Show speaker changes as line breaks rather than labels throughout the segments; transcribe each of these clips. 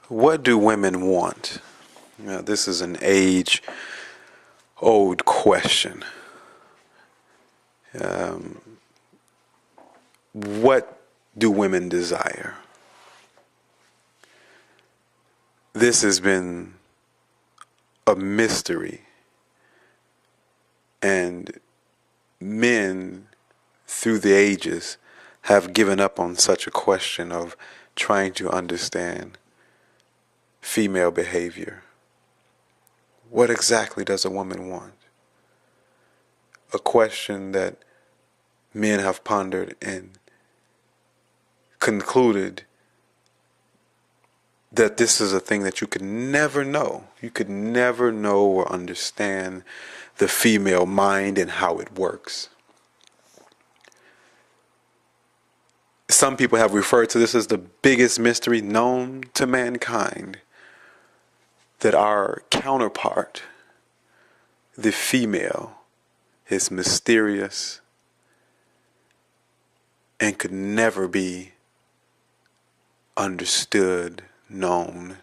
What do women want? Now, this is an age-old question. What do women desire? This has been a mystery, and men through the ages have given up on such a question of trying to understand female behavior. What exactly does a woman want? A question that men have pondered and concluded that this is a thing that you could never know. You could never know or understand the female mind and how it works. Some people have referred to this as the biggest mystery known to mankind, that our counterpart, the female, is mysterious and could never be understood, known.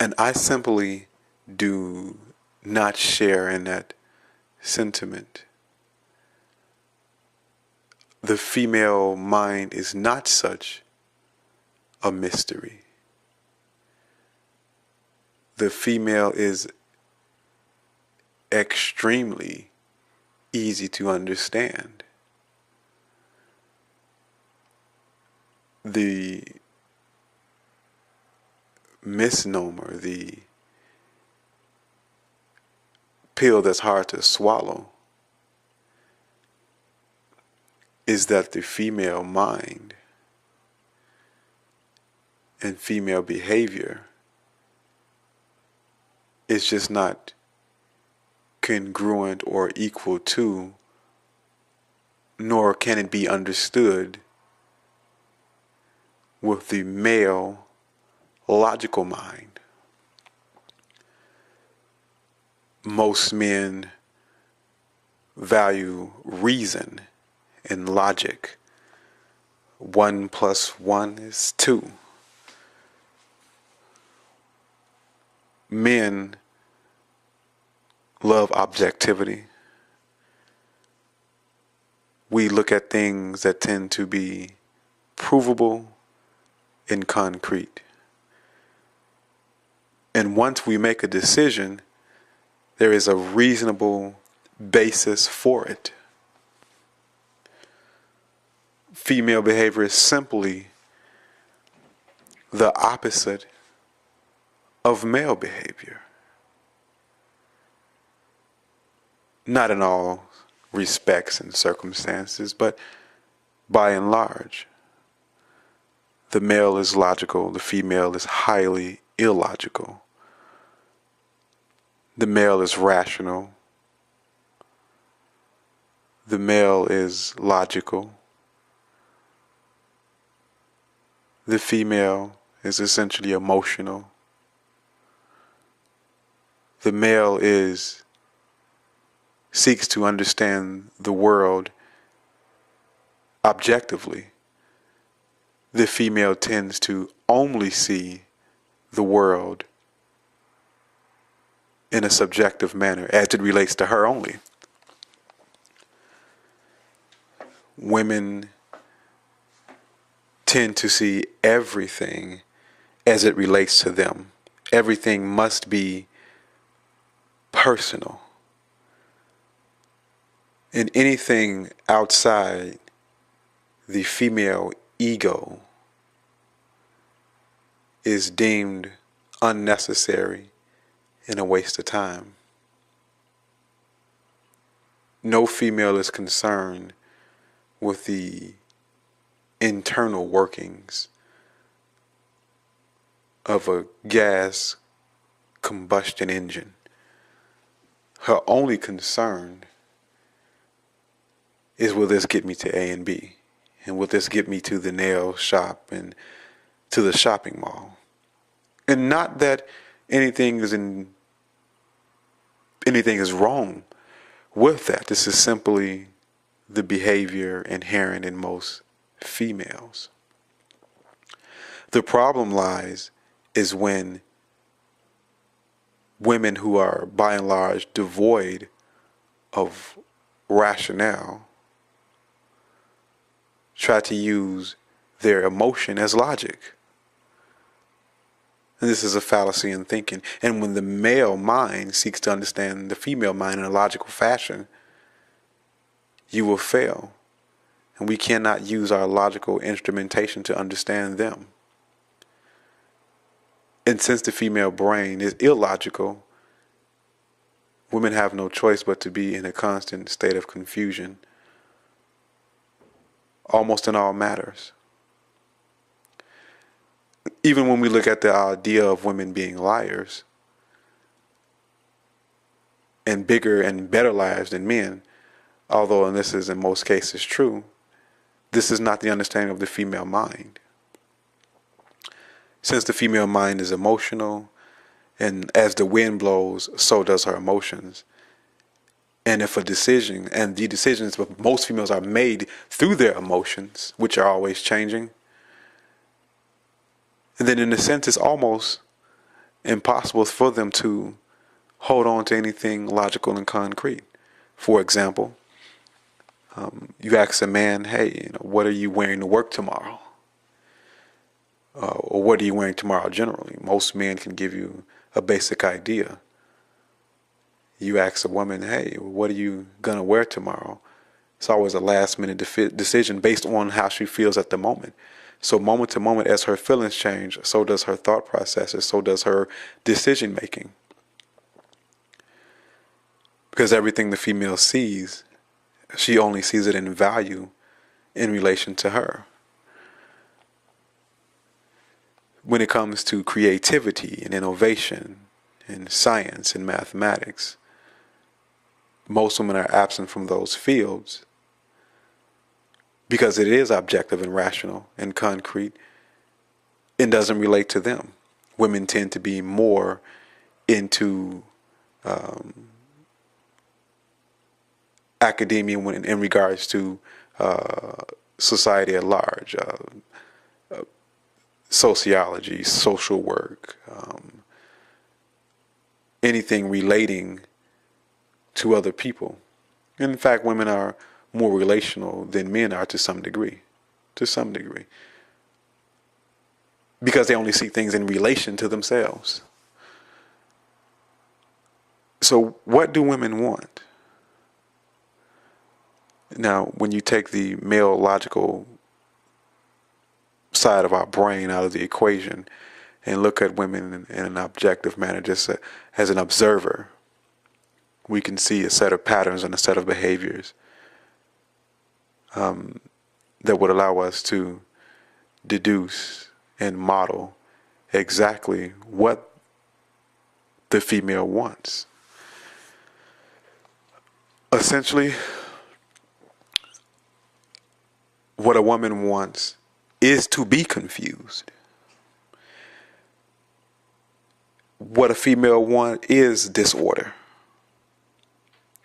And I simply do not share in that sentiment. The female mind is not such a mystery. The female is extremely easy to understand. The misnomer, the pill that's hard to swallow, is that the female mind and female behavior is just not congruent or equal to, nor can it be understood with the male logical mind. Most men value reason and logic. 1 + 1 is 2. Men love objectivity. We look at things that tend to be provable and concrete. And once we make a decision, there is a reasonable basis for it. Female behavior is simply the opposite of male behavior. Not in all respects and circumstances, but by and large. The male is logical, the female is highly illogical. The male is rational, the male is logical. The female is essentially emotional. The male seeks to understand the world objectively. The female tends to only see the world in a subjective manner as it relates to her only. Women tend to see everything as it relates to them. Everything must be personal. And anything outside the female ego is deemed unnecessary and a waste of time. No female is concerned with the internal workings of a gas combustion engine. Her only concern is, will this get me to A and B? And will this get me to the nail shop and to the shopping mall? And not that anything is wrong with that. This is simply the behavior inherent in most females. The problem lies is when women who are by and large devoid of rationale try to use their emotion as logic. And this is a fallacy in thinking. And when the male mind seeks to understand the female mind in a logical fashion, you will fail. And we cannot use our logical instrumentation to understand them. And since the female brain is illogical, women have no choice but to be in a constant state of confusion, almost in all matters. Even when we look at the idea of women being liars and bigger and better liars than men, although and this is in most cases true, this is not the understanding of the female mind. Since the female mind is emotional, and as the wind blows, so does her emotions. And if a decision, and the decisions of most females are made through their emotions, which are always changing, then in a sense it's almost impossible for them to hold on to anything logical and concrete. For example, you ask a man, hey, what are you wearing to work tomorrow? Or what are you wearing tomorrow generally? Most men can give you a basic idea. You ask a woman, hey, what are you going to wear tomorrow? It's always a last minute decision based on how she feels at the moment. So moment to moment, as her feelings change, so does her thought processes, so does her decision making. Because everything the female sees, she only sees it in value in relation to her. When it comes to creativity and innovation and science and mathematics, most women are absent from those fields because it is objective and rational and concrete and doesn't relate to them. Women tend to be more into academia in regards to society at large, sociology, social work, anything relating to other people. In fact, women are more relational than men are to some degree. Because they only see things in relation to themselves. So what do women want? Now, when you take the male logical side of our brain out of the equation and look at women in an objective manner, just as an observer, we can see a set of patterns and a set of behaviors that would allow us to deduce and model exactly what the female wants. Essentially, what a woman wants is to be confused. What a female wants is disorder.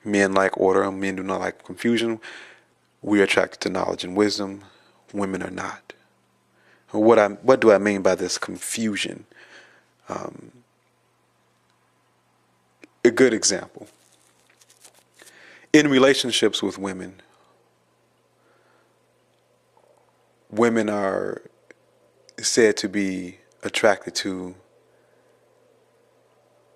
Men like order, men do not like confusion. We are attracted to knowledge and wisdom. Women are not. What do I mean by this confusion? A good example. In relationships with women, women are said to be attracted to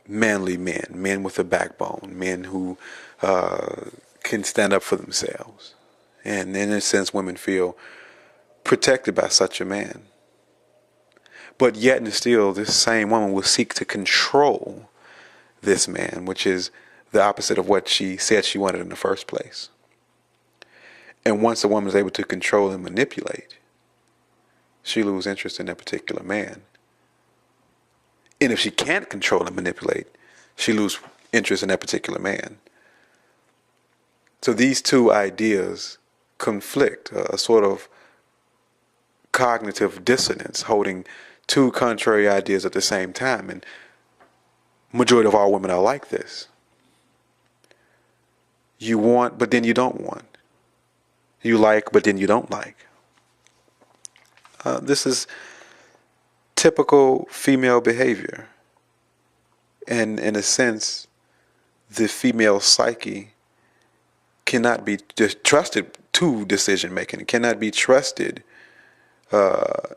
manly men with a backbone, men who can stand up for themselves. And in a sense, women feel protected by such a man. But yet and still, this same woman will seek to control this man, which is the opposite of what she said she wanted in the first place. And once a woman is able to control and manipulate, she loses interest in that particular man. And if she can't control and manipulate, she loses interest in that particular man. So these two ideas conflict, a sort of cognitive dissonance, holding two contrary ideas at the same time. And majority of all women are like this. You want, but then you don't want. You like, but then you don't like. This is typical female behavior. And in a sense, the female psyche cannot be just trusted to decision making. It cannot be trusted to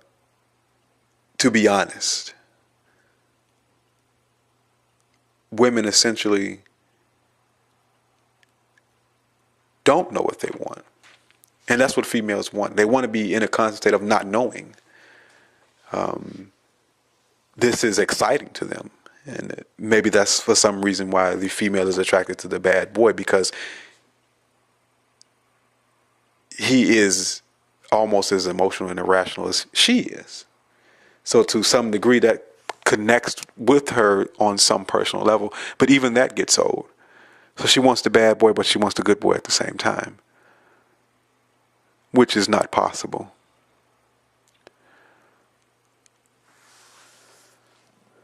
be honest. Women essentially don't know what they want. And that's what females want. They want to be in a constant state of not knowing. This is exciting to them. And maybe that's for some reason why the female is attracted to the bad boy, because he is almost as emotional and irrational as she is. So to some degree that connects with her on some personal level, but even that gets old. So she wants the bad boy, but she wants the good boy at the same time, which is not possible.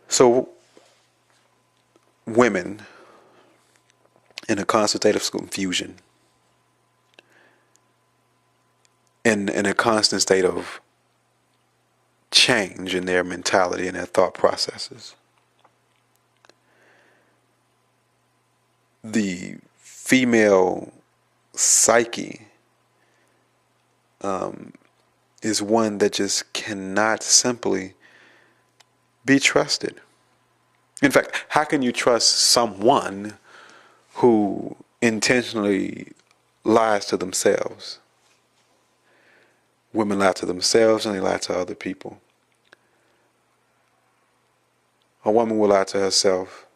So women in a constant state of confusion, in a constant state of change in their mentality and their thought processes. The female psyche is one that just cannot simply be trusted. In fact, how can you trust someone who intentionally lies to themselves? Women lie to themselves and they lie to other people. A woman will lie to herself,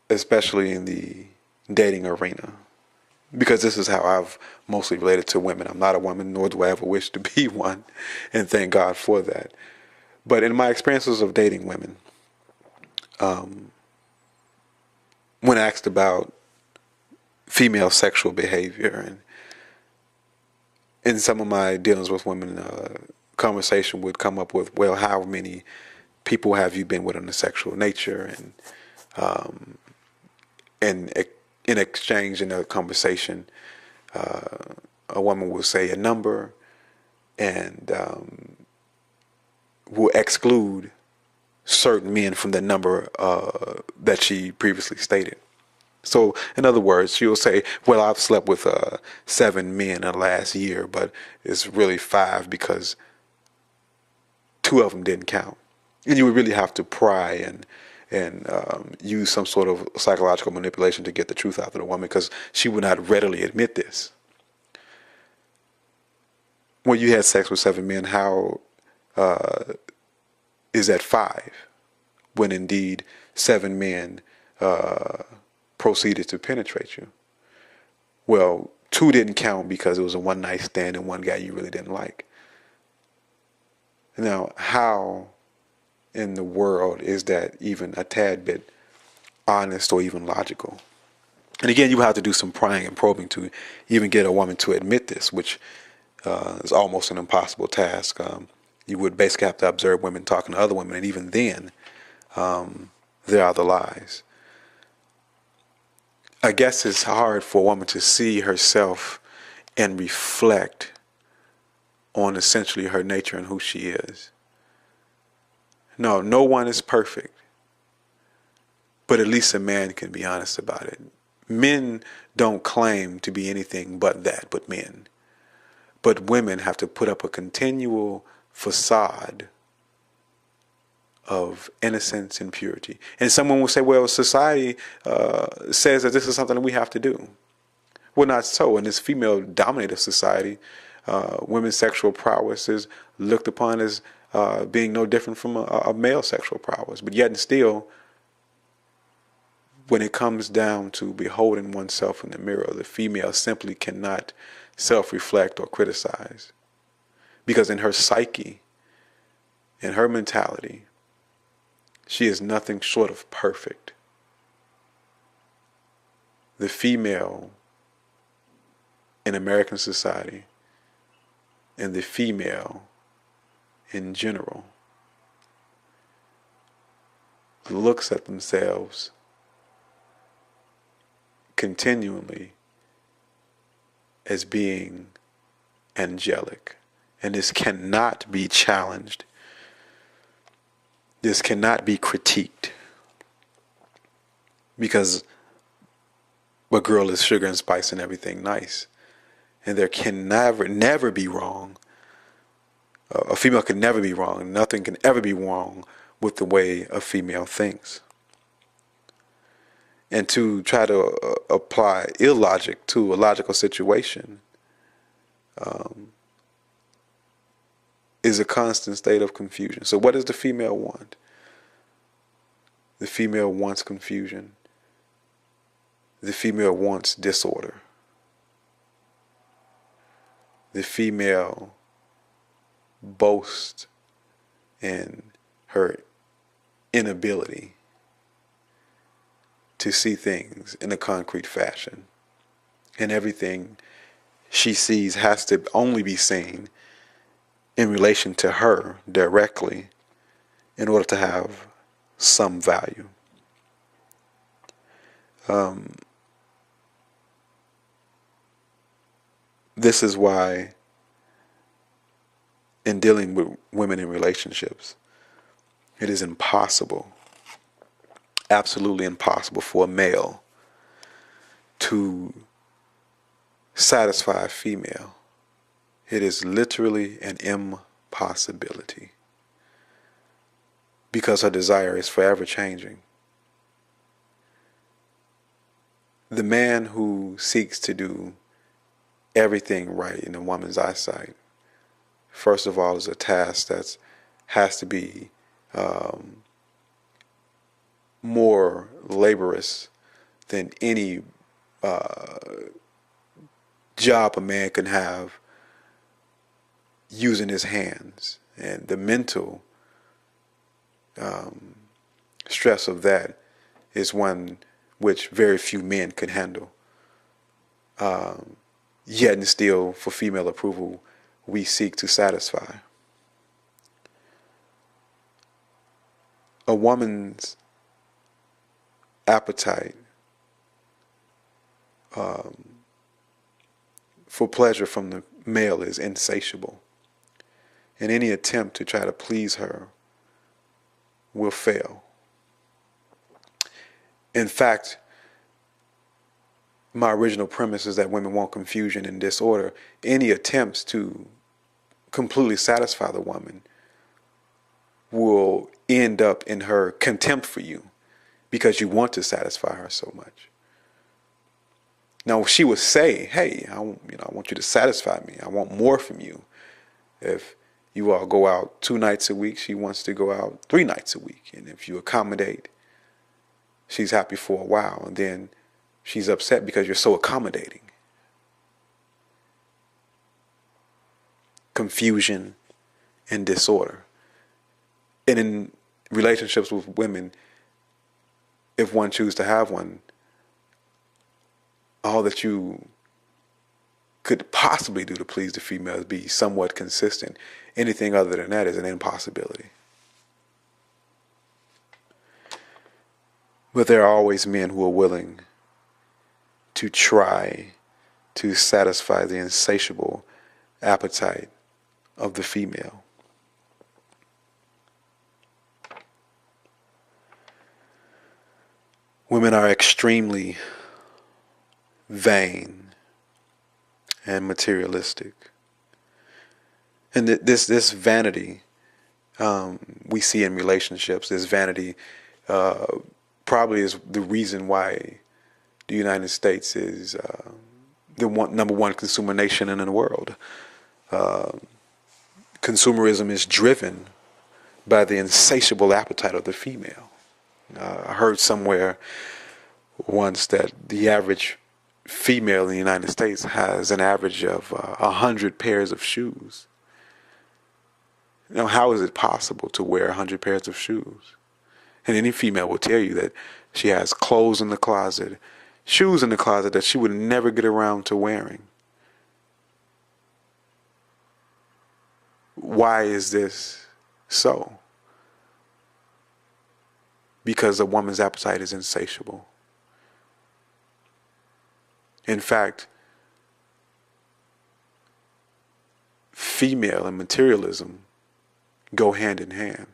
especially in the dating arena, because this is how I've mostly related to women. I'm not a woman, nor do I ever wish to be one, and thank God for that. But in my experiences of dating women, when asked about female sexual behavior, and in some of my dealings with women, conversation would come up with, well, how many people have you been with on a sexual nature? And in exchange, in a conversation, a woman will say a number and will exclude certain men from the number that she previously stated. So, in other words, she'll say, well, I've slept with 7 men in the last year, but it's really 5 because 2 of them didn't count. And you would really have to pry and use some sort of psychological manipulation to get the truth out of the woman, because she would not readily admit this. When you had sex with 7 men, how is that 5? When indeed 7 men proceeded to penetrate you. Well, 2 didn't count because it was a one-night stand and one guy you really didn't like. Now, how in the world is that even a tad bit honest or even logical? And again, you have to do some prying and probing to even get a woman to admit this, which is almost an impossible task. You would basically have to observe women talking to other women, and even then, there are the lies. I guess it's hard for a woman to see herself and reflect on essentially her nature and who she is. No one is perfect, but at least a man can be honest about it. Men don't claim to be anything but that, but men. But women have to put up a continual facade of innocence and purity. And someone will say, well, society says that this is something that we have to do. Well, not so. In this female-dominated society, women's sexual prowess is looked upon as being no different from a male sexual prowess. But yet and still, when it comes down to beholding oneself in the mirror, the female simply cannot self-reflect or criticize. Because in her psyche, in her mentality, she is nothing short of perfect. The female in American society and the female in general looks at themselves continually as being angelic And this cannot be challenged. This cannot be critiqued. Because a girl is sugar and spice and everything nice. And there can never be wrong. A female can never be wrong. Nothing can ever be wrong with the way a female thinks. And to try to apply illogic to a logical situation is a constant state of confusion. So what does the female want? The female wants confusion. The female wants disorder. The female boasts in her inability to see things in a concrete fashion. And everything she sees has to only be seen in relation to her directly in order to have some value. This is why in dealing with women in relationships, it is impossible, absolutely impossible for a male to satisfy a female. It is literally an impossibility because her desire is forever changing. The man who seeks to do everything right in a woman's eyesight, first of all, is a task that has to be more laborious than any job a man can have using his hands. And the mental stress of that is one which very few men can handle. Yet and still, for female approval, we seek to satisfy. A woman's appetite for pleasure from the male is insatiable. And any attempt to try to please her will fail. In fact, my original premise is that women want confusion and disorder. Any attempts to completely satisfy the woman will end up in her contempt for you because you want to satisfy her so much. Now, she would say, hey, I want you to satisfy me. I want more from you. If you all go out 2 nights a week, she wants to go out 3 nights a week. And if you accommodate, she's happy for a while. And then she's upset because you're so accommodating. Confusion and disorder. And in relationships with women, if one chooses to have one, all that you could possibly do to please the female is be somewhat consistent. Anything other than that is an impossibility. But there are always men who are willing to try to satisfy the insatiable appetite of the female. Women are extremely vain and materialistic. And this vanity we see in relationships, this vanity probably is the reason why the United States is the number one consumer nation in the world. Consumerism is driven by the insatiable appetite of the female. I heard somewhere once that the average female in the United States has an average of 100 pairs of shoes. Now, how is it possible to wear 100 pairs of shoes? And any female will tell you that she has clothes in the closet, shoes in the closet that she would never get around to wearing. Why is this so? Because a woman's appetite is insatiable. In fact, female and materialism go hand in hand.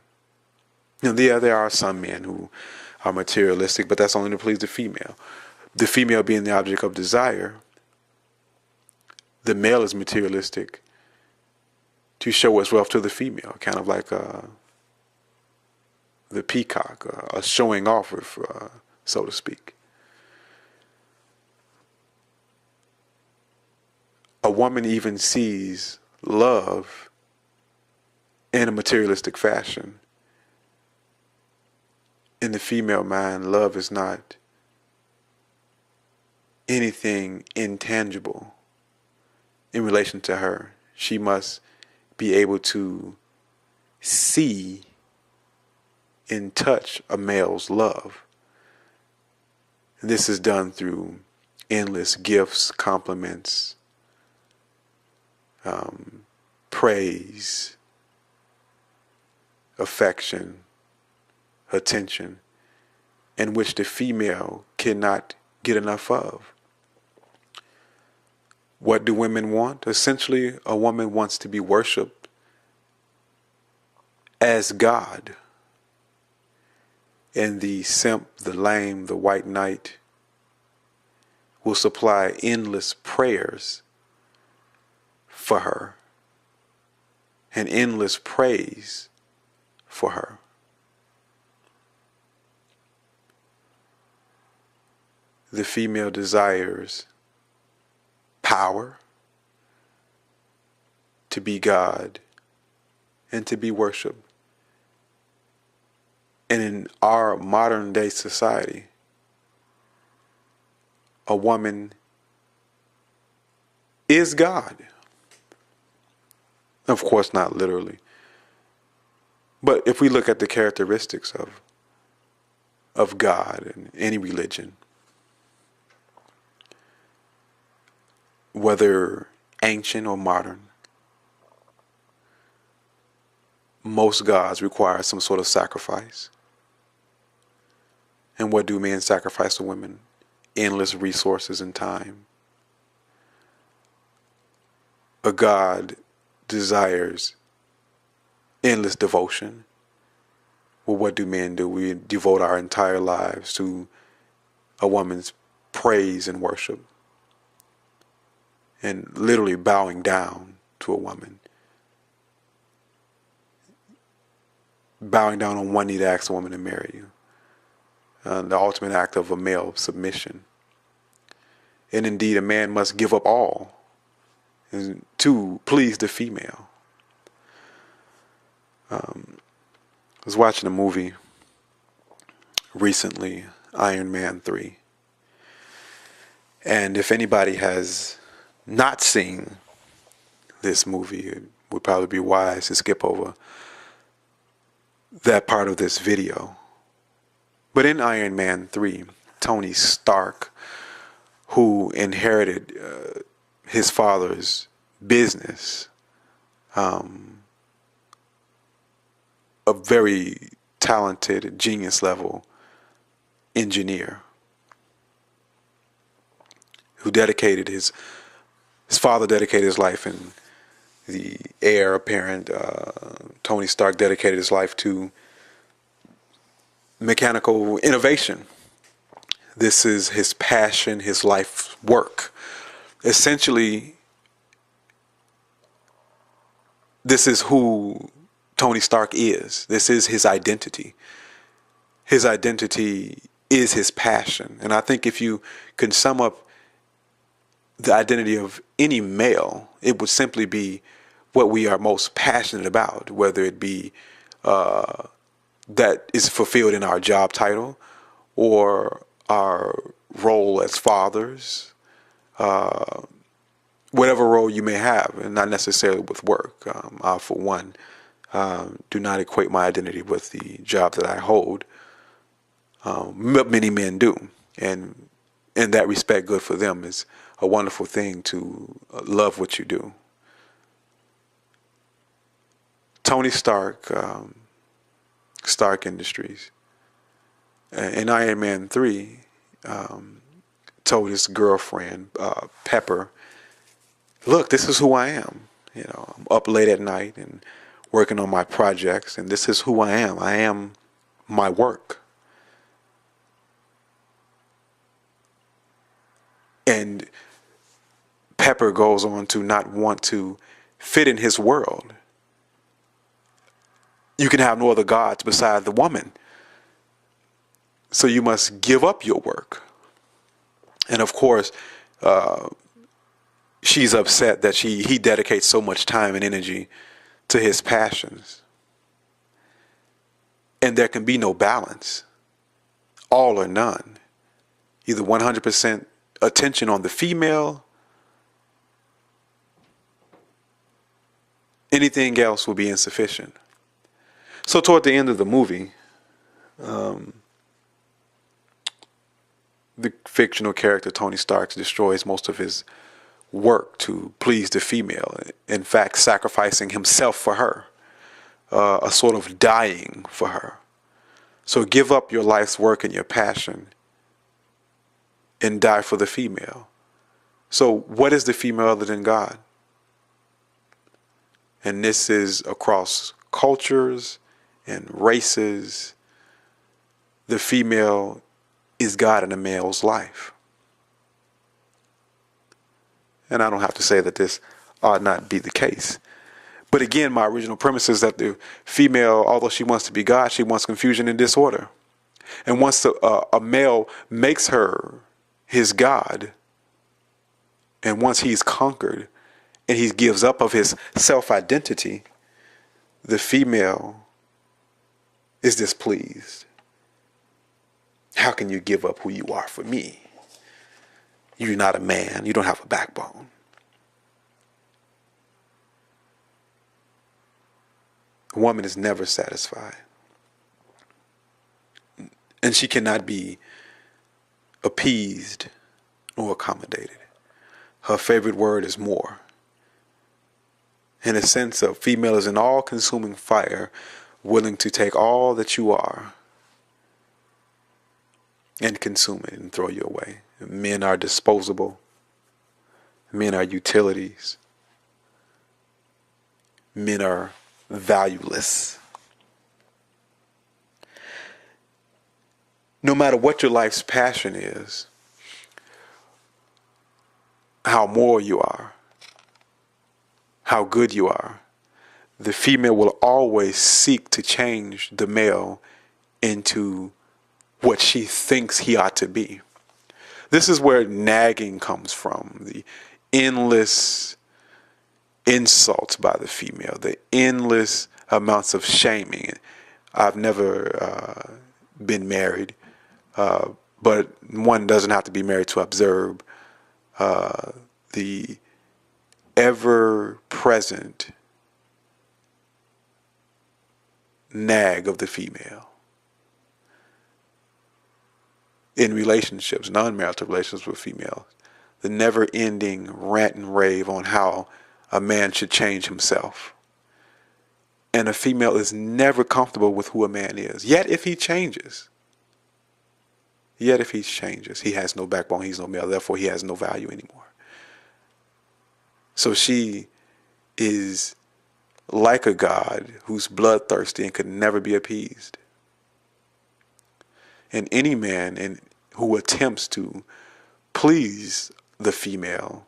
You know, there are some men who are materialistic, but that's only to please the female. The female being the object of desire, the male is materialistic to show his wealth to the female, kind of like the peacock, a showing off, so to speak. A woman even sees love in a materialistic fashion. In the female mind, love is not anything intangible in relation to her. She must be able to see and touch a male's love. This is done through endless gifts, compliments, praise, affection, attention, in which the female cannot get enough of. What do women want? Essentially, a woman wants to be worshipped as God. And the simp, the lame, the white knight will supply endless prayers for her and endless praise for her. The female desires power, to be God, and to be worshipped. And in our modern day society, a woman is God. Of course, not literally. But if we look at the characteristics of God in any religion, whether ancient or modern, most gods require some sort of sacrifice. And what do men sacrifice to women? Endless resources and time. A god desires endless devotion. Well, what do men do? We devote our entire lives to a woman's praise and worship, and literally bowing down to a woman. Bowing down on one knee to ask a woman to marry you. The ultimate act of a male submission. And indeed, a man must give up all to please the female. I was watching a movie recently, Iron Man 3. And if anybody has not seen this movie, it would probably be wise to skip over that part of this video. But in Iron Man 3, Tony Stark, who inherited his father's business, a very talented, genius level engineer, who dedicated his father dedicated his life, and the heir apparent, Tony Stark, dedicated his life to mechanical innovation. This is his passion, his life work. Essentially, this is who Tony Stark is. This is his identity. His identity is his passion. And I think if you can sum up the identity of any male, it would simply be what we are most passionate about, whether it be that is fulfilled in our job title or our role as fathers, whatever role you may have, and not necessarily with work. I, for one, do not equate my identity with the job that I hold. Many men do, and in that respect, good for them. It's a wonderful thing to love what you do. Tony Stark, Stark Industries, in Iron Man 3, told his girlfriend, Pepper, look, this is who I am. I'm up late at night and working on my projects, and this is who I am. I am my work. And Pepper goes on to not want to fit in his world. You can have no other gods beside the woman. So you must give up your work. And of course, she's upset that he dedicates so much time and energy to his passions. And there can be no balance, all or none. Either 100% attention on the female, anything else will be insufficient. So toward the end of the movie, the fictional character Tony Stark destroys most of his work to please the female, in fact sacrificing himself for her, a sort of dying for her. So give up your life's work and your passion and die for the female. So what is the female other than God? And this is across cultures and races. The female is God in a male's life. And I don't have to say that this ought not be the case. But again, my original premise is that the female, although she wants to be God, she wants confusion and disorder. And once a male makes her his God, and once he's conquered and he gives up of his self-identity, the female is displeased. How can you give up who you are for me? You're not a man. You don't have a backbone. A woman is never satisfied. And she cannot be appeased or accommodated. Her favorite word is more. In a sense, a female is an all-consuming fire, willing to take all that you are and consume it and throw you away. Men are disposable. Men are utilities. Men are valueless. No matter what your life's passion is, how moral you are, how good you are, the female will always seek to change the male into what she thinks he ought to be. This is where nagging comes from, the endless insults by the female, the endless amounts of shaming. I've never been married, but one doesn't have to be married to observe the ever-present nag of the female in relationships, non-marital relationships with females, the never-ending rant and rave on how a man should change himself. And a female is never comfortable with who a man is. Yet if he changes, he has no backbone, he's no male, therefore he has no value anymore. So she is like a god who's bloodthirsty and could never be appeased. And any man who attempts to please the female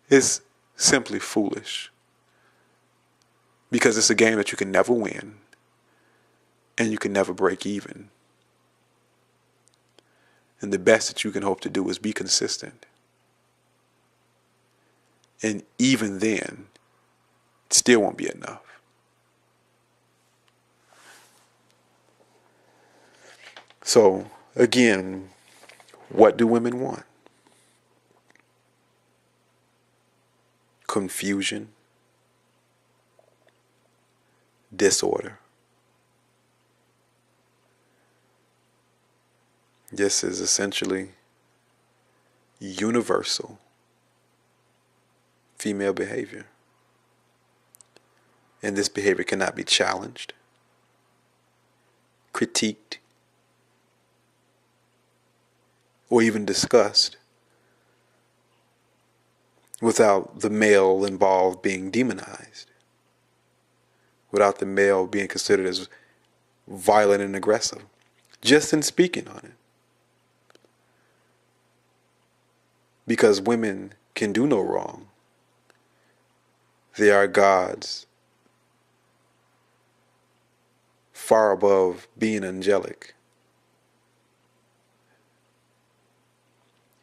is simply foolish, because it's a game that you can never win and you can never break even. And the best that you can hope to do is be consistent. And even then, it still won't be enough. So, again, what do women want? Confusion, disorder. This is essentially universal female behavior. And this behavior cannot be challenged, critiqued, or even discussed without the male involved being demonized, without the male being considered as violent and aggressive, just in speaking on it. Because women can do no wrong. They are gods, far above being angelic.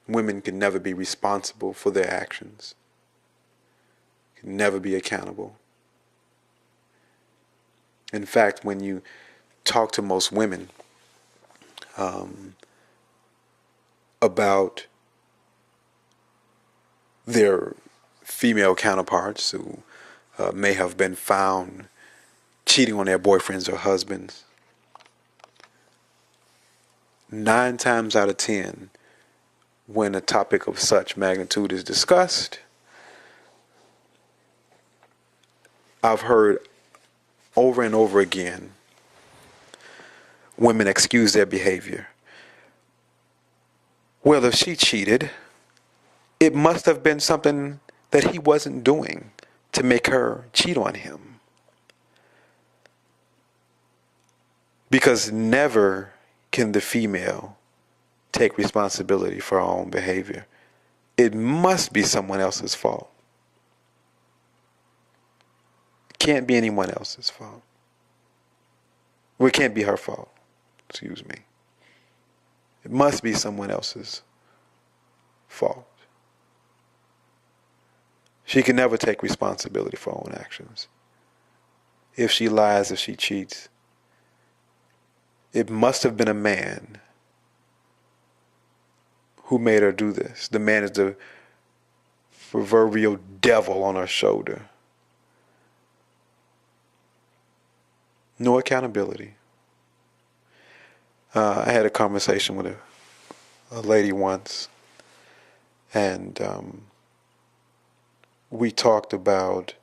Women can never be responsible for their actions, can never be accountable. In fact, when you talk to most women about their female counterparts who may have been found cheating on their boyfriends or husbands, 9 times out of 10, when a topic of such magnitude is discussed, I've heard over and over again women excuse their behavior. Well, if she cheated, it must have been something that he wasn't doing to make her cheat on him. Because never can the female take responsibility for her own behavior. It must be someone else's fault. It can't be anyone else's fault. Well, it can't be her fault. Excuse me. It must be someone else's fault. She can never take responsibility for her own actions. If she lies, if she cheats, it must have been a man who made her do this. The man is the proverbial devil on her shoulder. No accountability. I had a conversation with a lady once, and we talked about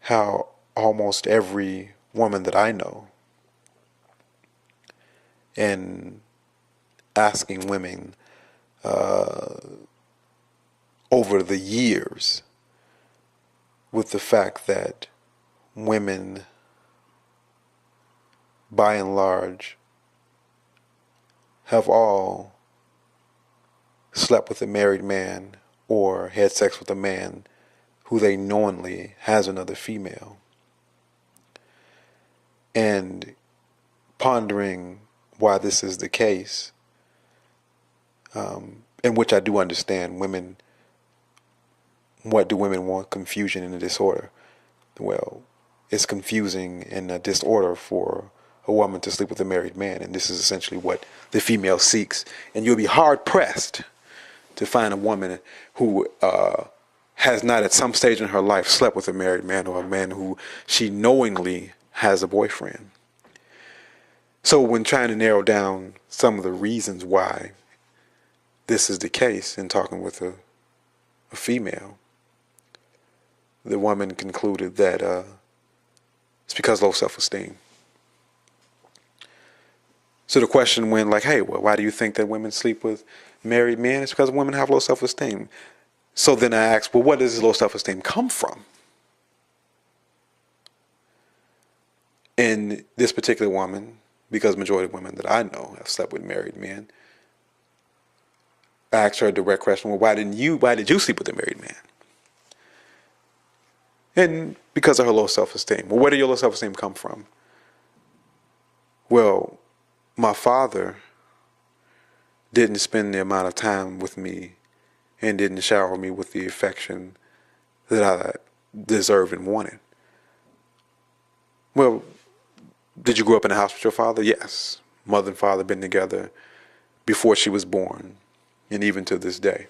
how almost every woman that I know, and asking women over the years, with the fact that women, by and large, have all slept with a married man or had sex with a man who they knowingly has another female. And pondering why this is the case, in which I do understand women, what do women want? Confusion and a disorder. Well, it's confusing and a disorder for a woman to sleep with a married man, and this is essentially what the female seeks. And you'll be hard pressed to find a woman who has not at some stage in her life slept with a married man, or a man who she knowingly has a boyfriend. So when trying to narrow down some of the reasons why this is the case, in talking with a female, the woman concluded that it's because of low self-esteem. So the question went like, hey, well, why do you think that women sleep with married men? It's because women have low self-esteem. So then I asked, well, where does this low self-esteem come from? And this particular woman, because majority of women that I know have slept with married men, I asked her a direct question, well, why did you sleep with a married man? And because of her low self-esteem. Well, where did your low self-esteem come from? Well, my father didn't spend the amount of time with me and didn't shower me with the affection that I deserved and wanted. Well, did you grow up in a house with your father? Yes. Mother and father been together before she was born, and even to this day.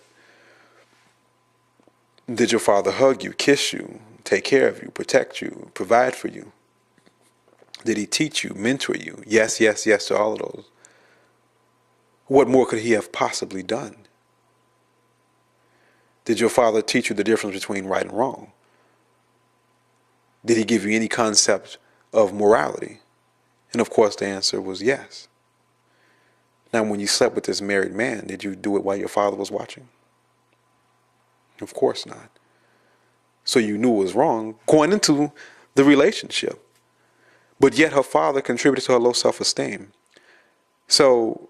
Did your father hug you, kiss you, take care of you, protect you, provide for you? Did he teach you, mentor you? Yes, yes, yes to all of those. What more could he have possibly done? Did your father teach you the difference between right and wrong? Did he give you any concept of morality? And of course the answer was yes. Now when you slept with this married man, did you do it while your father was watching? Of course not. So you knew it was wrong going into the relationship. But yet her father contributed to her low self-esteem. So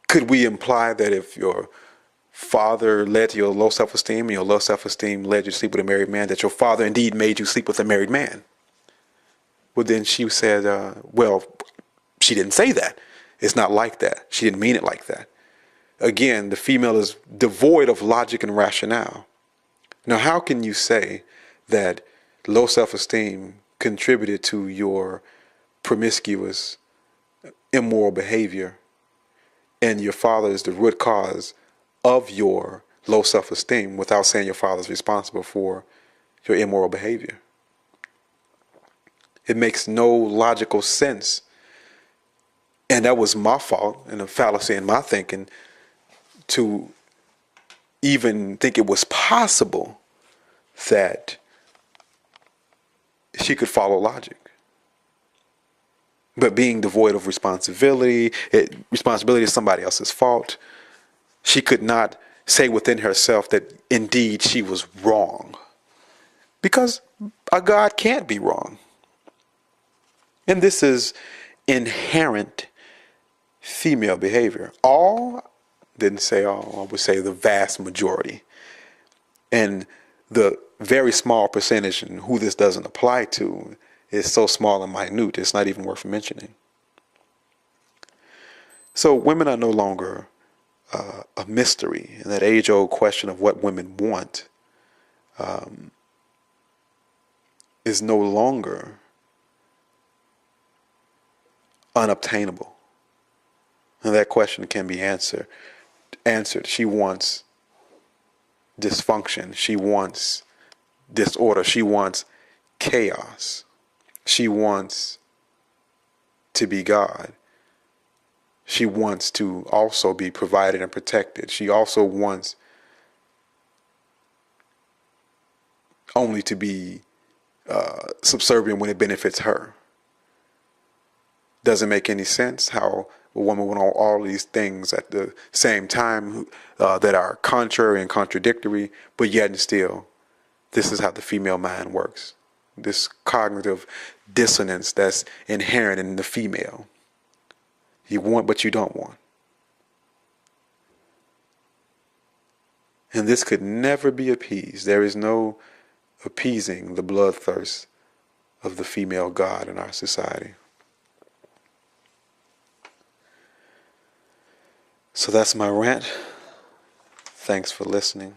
could we imply that if your father led to your low self-esteem and your low self-esteem led you to sleep with a married man, that your father indeed made you sleep with a married man? Well, then she said, well, she didn't say that. It's not like that. She didn't mean it like that. Again, the female is devoid of logic and rationale. Now, how can you say that low self-esteem contributed to your promiscuous, immoral behavior, and your father is the root cause of your low self-esteem, without saying your father is responsible for your immoral behavior? It makes no logical sense. And that was my fault and a fallacy in my thinking to even think it was possible that she could follow logic. But being devoid of responsibility, responsibility is somebody else's fault. She could not say within herself that indeed she was wrong, because a God can't be wrong. And this is inherent female behavior. All, didn't say all, I would say the vast majority. And the very small percentage and who this doesn't apply to is so small and minute, it's not even worth mentioning. So women are no longer a mystery. And that age-old question of what women want is no longer unobtainable. And that question can be answered. She wants dysfunction. She wants disorder. She wants chaos. She wants to be God. She wants to also be provided and protected. She also wants only to be subservient when it benefits her. Doesn't make any sense how a woman with all these things at the same time that are contrary and contradictory, but yet and still, this is how the female mind works. This cognitive dissonance that's inherent in the female. You want, but you don't want. And this could never be appeased. There is no appeasing the bloodthirst of the female God in our society. So that's my rant. Thanks for listening.